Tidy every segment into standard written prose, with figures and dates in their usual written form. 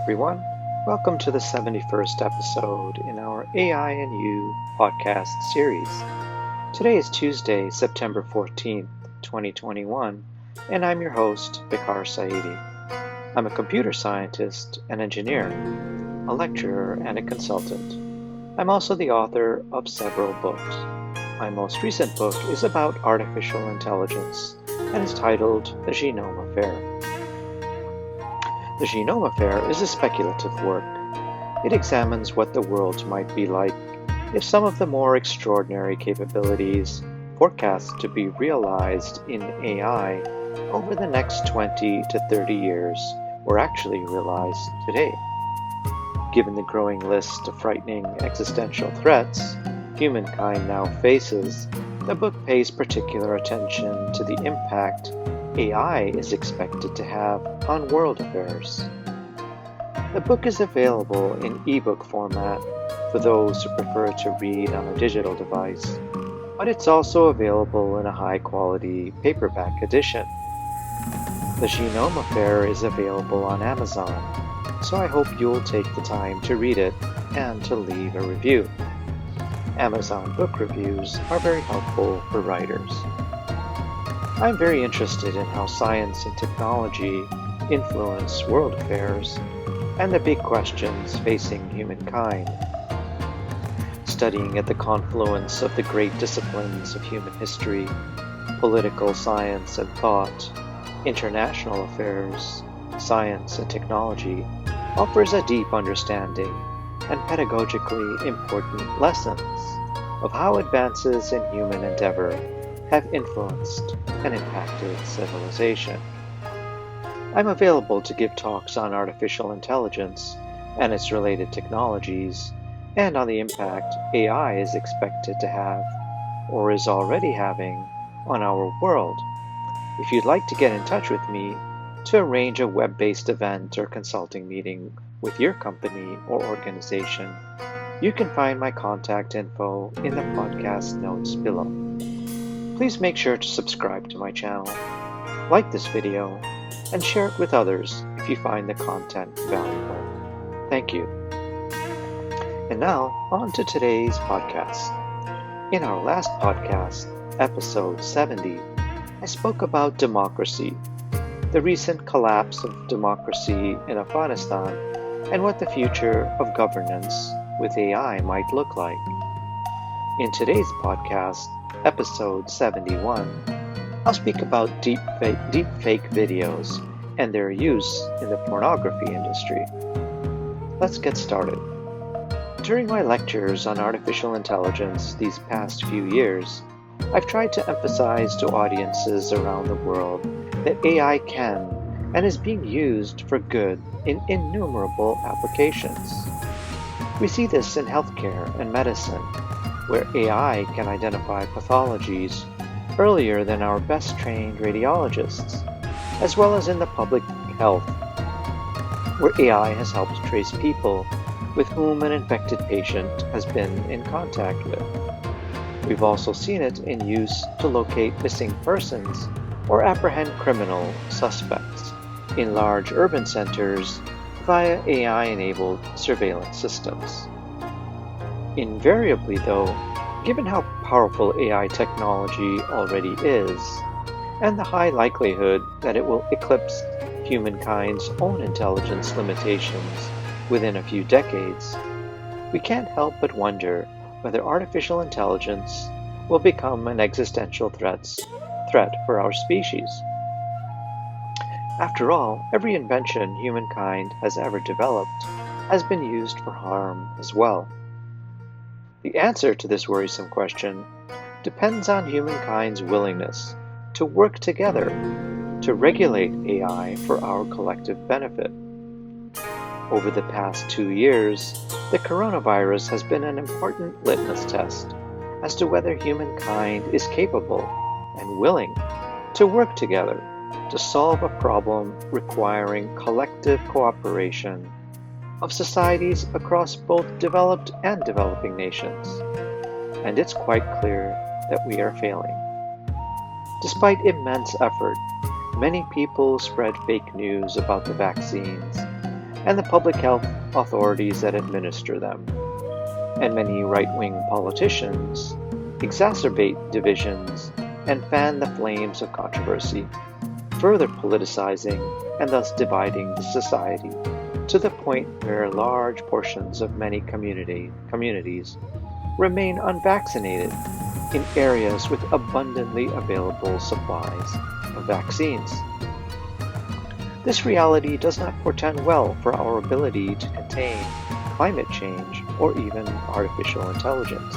everyone. Welcome to the 71st episode in our AI and You podcast series. Today is Tuesday, September 14th, 2021, and I'm your host, Vikar Saidi. I'm a computer scientist and engineer, a lecturer, and a consultant. I'm also the author of several books. My most recent book is about artificial intelligence and is titled The Genome Affair. The Genome Affair is a speculative work. It examines what the world might be like if some of the more extraordinary capabilities forecast to be realized in AI over the next 20 to 30 years were actually realized today. Given the growing list of frightening existential threats humankind now faces, the book pays particular attention to the impact AI is expected to have on world affairs. The book is available in ebook format for those who prefer to read on a digital device, but it's also available in a high-quality paperback edition. The Genome Affair is available on Amazon, so I hope you'll take the time to read it and to leave a review. Amazon book reviews are very helpful for writers. I'm very interested in how science and technology influence world affairs and the big questions facing humankind. Studying at the confluence of the great disciplines of human history, political science and thought, international affairs, science and technology offers a deep understanding and pedagogically important lessons of how advances in human endeavor have influenced and impacted civilization. I'm available to give talks on artificial intelligence and its related technologies, and on the impact AI is expected to have, or is already having, on our world. If you'd like to get in touch with me to arrange a web-based event or consulting meeting with your company or organization, you can find my contact info in the podcast notes below. Please make sure to subscribe to my channel, like this video, and share it with others if you find the content valuable. Thank you. And now, on to today's podcast. In our last podcast, episode 70, I spoke about democracy, the recent collapse of democracy in Afghanistan, and what the future of governance with AI might look like. In today's podcast, episode 71, I'll speak about deepfake videos and their use in the pornography industry. Let's get started. During my lectures on artificial intelligence these past few years, I've tried to emphasize to audiences around the world that AI can and is being used for good in innumerable applications. We see this in healthcare and medicine, where AI can identify pathologies earlier than our best trained radiologists, as well as in the public health, where AI has helped trace people with whom an infected patient has been in contact with. We've also seen it in use to locate missing persons or apprehend criminal suspects in large urban centers via AI-enabled surveillance systems. Invariably, though, given how powerful AI technology already is, and the high likelihood that it will eclipse humankind's own intelligence limitations within a few decades, we can't help but wonder whether artificial intelligence will become an existential threat for our species. After all, every invention humankind has ever developed has been used for harm as well. The answer to this worrisome question depends on humankind's willingness to work together to regulate AI for our collective benefit. Over the past 2 years, the coronavirus has been an important litmus test as to whether humankind is capable and willing to work together to solve a problem requiring collective cooperation of societies across both developed and developing nations. And it's quite clear that we are failing. Despite immense effort, many people spread fake news about the vaccines and the public health authorities that administer them. And many right-wing politicians exacerbate divisions and fan the flames of controversy, further politicizing and thus dividing the society to the point where large portions of many communities remain unvaccinated in areas with abundantly available supplies of vaccines. This reality does not portend well for our ability to contain climate change or even artificial intelligence.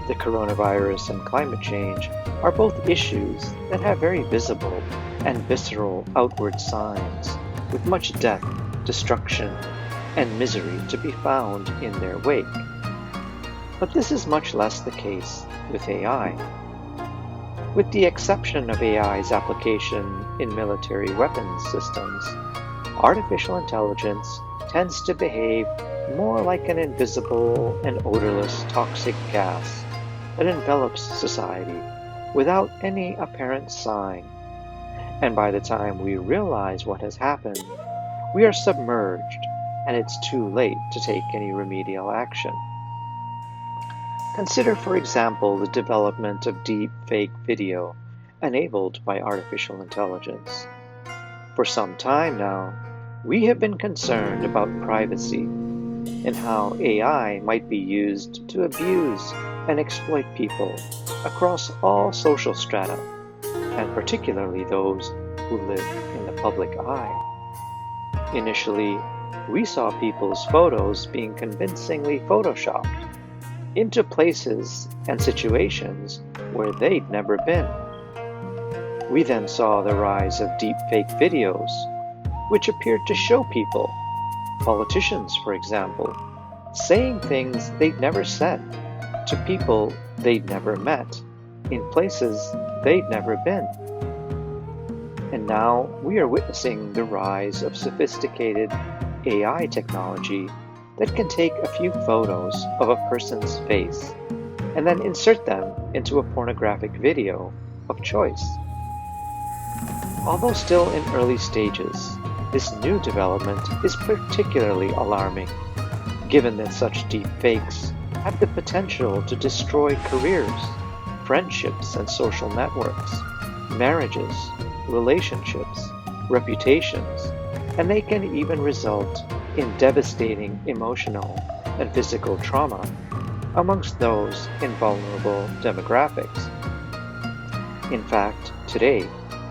The coronavirus and climate change are both issues that have very visible and visceral outward signs, with much death, destruction, and misery to be found in their wake. But this is much less the case with AI. With the exception of AI's application in military weapons systems, artificial intelligence tends to behave more like an invisible and odorless toxic gas that envelops society without any apparent sign. And by the time we realize what has happened, we are submerged and it's too late to take any remedial action. Consider, for example, the development of deep fake video enabled by artificial intelligence. For some time now, we have been concerned about privacy and how AI might be used to abuse and exploit people across all social strata, and particularly those who live in the public eye. Initially, we saw people's photos being convincingly photoshopped into places and situations where they'd never been. We then saw the rise of deepfake videos, which appeared to show people, politicians for example, saying things they'd never said to people they'd never met in places they'd never been. And now we are witnessing the rise of sophisticated AI technology that can take a few photos of a person's face and then insert them into a pornographic video of choice. Although still in early stages, this new development is particularly alarming, given that such deep fakes have the potential to destroy careers, friendships and social networks, marriages, relationships, reputations, and they can even result in devastating emotional and physical trauma amongst those in vulnerable demographics. In fact, today,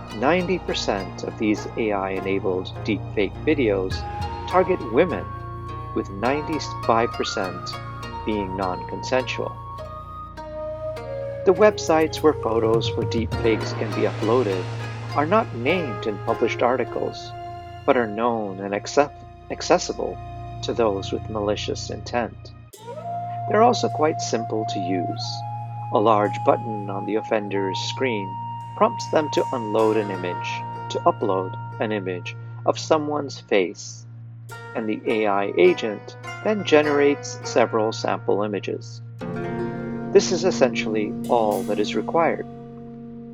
90% of these AI-enabled deepfake videos target women, with 95% being non-consensual. The websites where photos for deepfakes can be uploaded are not named in published articles, but are known and accessible to those with malicious intent. They're also quite simple to use. A large button on the offender's screen prompts them to upload an image of someone's face, and the AI agent then generates several sample images. This is essentially all that is required.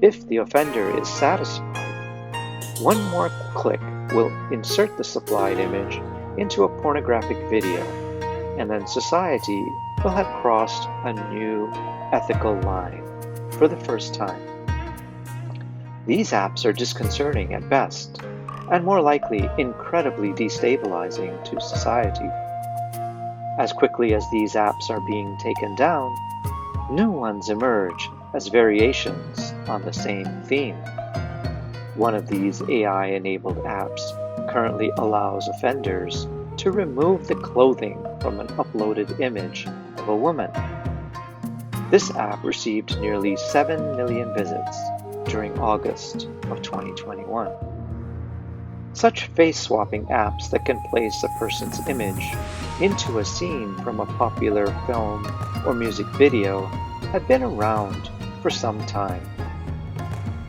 If the offender is satisfied, one more click will insert the supplied image into a pornographic video, and then society will have crossed a new ethical line for the first time. These apps are disconcerting at best, and more likely incredibly destabilizing to society. As quickly as these apps are being taken down, new ones emerge as variations on the same theme. One of these AI-enabled apps currently allows offenders to remove the clothing from an uploaded image of a woman. This app received nearly 7 million visits during August of 2021. Such face-swapping apps that can place a person's image into a scene from a popular film or music video have been around for some time.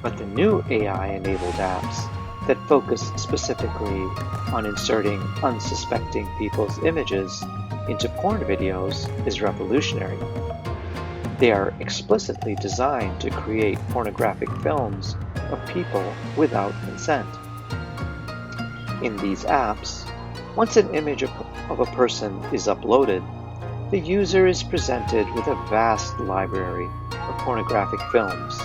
But the new AI-enabled apps that focus specifically on inserting unsuspecting people's images into porn videos is revolutionary. They are explicitly designed to create pornographic films of people without consent. In these apps, Once an image of a person is uploaded, the user is presented with a vast library of pornographic films,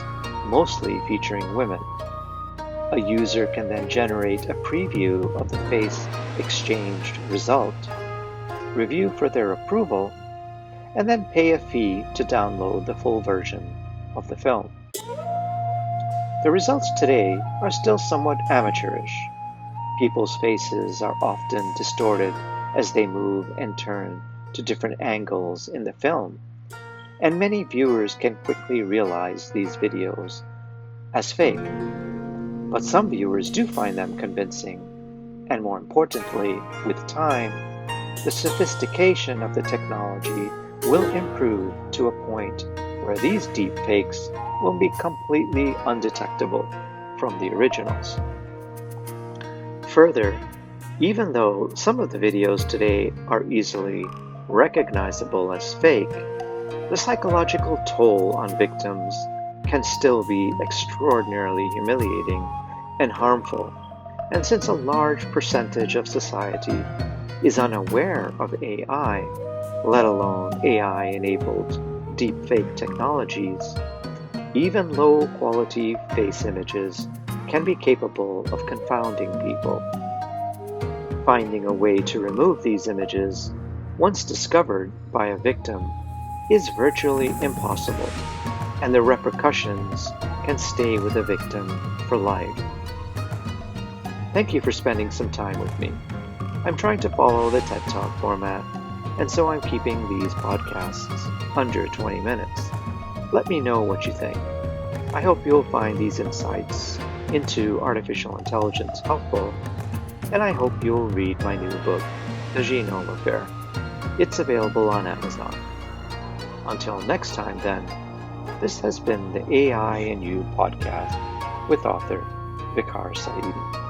mostly featuring women. A user can then generate a preview of the face exchanged result, review for their approval, and then pay a fee to download the full version of the film. The results today are still somewhat amateurish. People's faces are often distorted as they move and turn to different angles in the film, and many viewers can quickly realize these videos as fake. But some viewers do find them convincing, and more importantly, with time, the sophistication of the technology will improve to a point where these deepfakes will be completely undetectable from the originals. Further, even though some of the videos today are easily recognizable as fake, the psychological toll on victims can still be extraordinarily humiliating and harmful. And since a large percentage of society is unaware of AI, let alone AI-enabled deepfake technologies, even low-quality face images can be capable of confounding people. Finding a way to remove these images, once discovered by a victim, is virtually impossible, and the repercussions can stay with the victim for life. Thank you for spending some time with me. I'm trying to follow the TED Talk format, and so I'm keeping these podcasts under 20 minutes. Let me know what you think. I hope you'll find these insights into artificial intelligence helpful, and I hope you'll read my new book, The Genome Affair. It's available on Amazon. Until next time then, this has been the AI and You podcast with author Vicar Saidi.